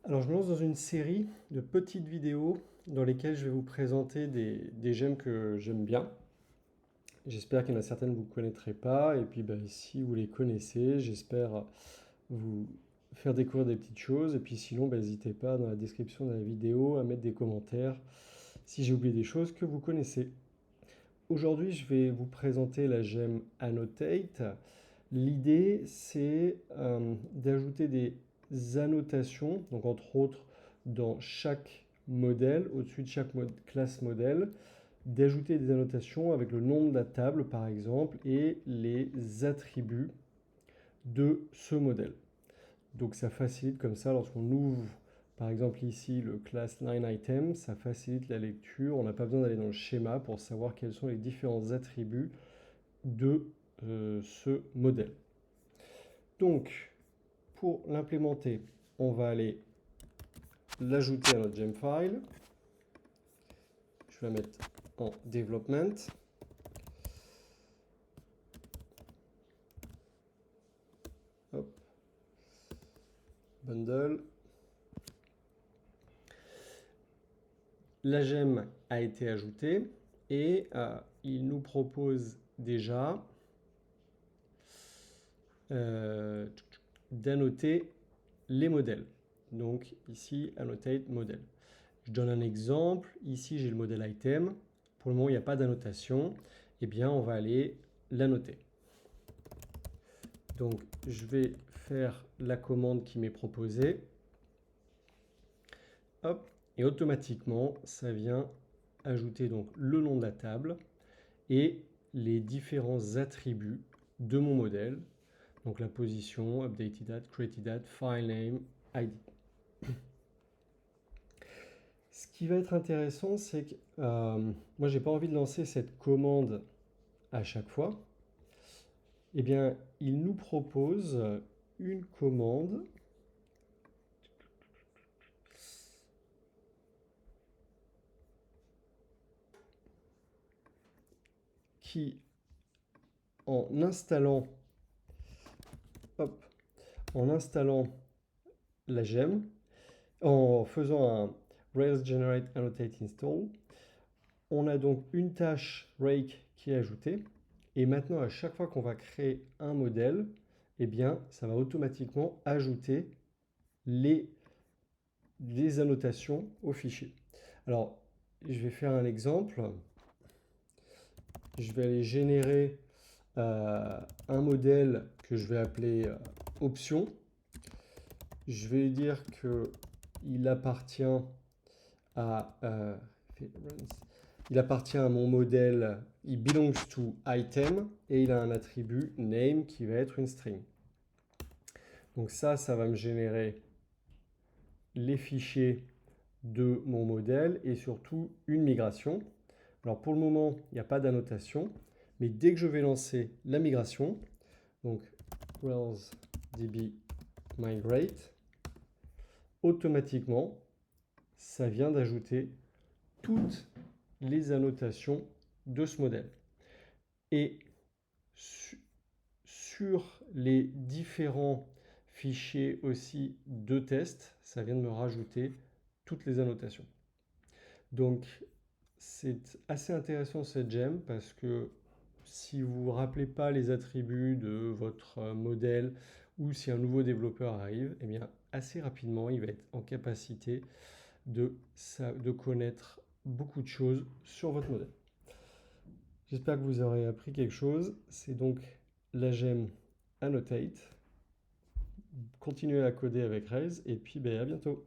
Alors, je me lance dans une série de petites vidéos dans lesquelles je vais vous présenter des gemmes que j'aime bien. J'espère qu'il y en a certaines que vous ne connaîtrez pas. Et puis, si vous les connaissez, j'espère vous faire découvrir des petites choses. Et puis, sinon, n'hésitez pas dans la description de la vidéo à mettre des commentaires si j'ai oublié des choses que vous connaissez. Aujourd'hui, je vais vous présenter la gemme Annotate. L'idée, c'est d'ajouter des annotations, donc entre autres dans chaque modèle, au-dessus de chaque classe modèle, d'ajouter des annotations avec le nom de la table, par exemple, et les attributs de ce modèle. Donc ça facilite comme ça, lorsqu'on ouvre, par exemple ici, le class 9 item, ça facilite la lecture. On n'a pas besoin d'aller dans le schéma pour savoir quels sont les différents attributs de ce modèle. Donc, pour l'implémenter, on va aller l'ajouter à notre gemfile. Je vais la mettre en development. Hop. Bundle. La gemme a été ajoutée et il nous propose déjà d'annoter les modèles. Donc ici, annotate modèle. Je donne un exemple. Ici, j'ai le modèle item. Pour le moment, il n'y a pas d'annotation. Eh bien, on va aller l'annoter. Donc, je vais faire la commande qui m'est proposée. Hop, et automatiquement, ça vient ajouter donc le nom de la table et les différents attributs de mon modèle. Donc la position, updated at, created at, file name, ID. Ce qui va être intéressant, c'est que moi, j'ai pas envie de lancer cette commande à chaque fois. Eh bien, il nous propose une commande qui, en installant, hop, en installant la gemme, en faisant un Rails Generate Annotate Install, on a donc une tâche rake qui est ajoutée. Et maintenant, à chaque fois qu'on va créer un modèle, eh bien, ça va automatiquement ajouter les annotations au fichier. Alors, je vais faire un exemple. Je vais aller générer un modèle que je vais appeler option. Je vais dire qu'il appartient à mon modèle, il belongs to item et il a un attribut name qui va être une string. Donc ça va me générer les fichiers de mon modèle et surtout une migration. Alors pour le moment, il n'y a pas d'annotation, mais dès que je vais lancer la migration, donc RailsDB migrate, automatiquement, ça vient d'ajouter toutes les annotations de ce modèle. Et sur les différents fichiers aussi de test, ça vient de me rajouter toutes les annotations. Donc c'est assez intéressant cette gemme parce que si vous ne vous rappelez pas les attributs de votre modèle ou si un nouveau développeur arrive, eh bien assez rapidement il va être en capacité de connaître beaucoup de choses sur votre modèle. J'espère que vous aurez appris quelque chose. C'est donc la gemme Annotate. Continuez à coder avec Rails et puis à bientôt.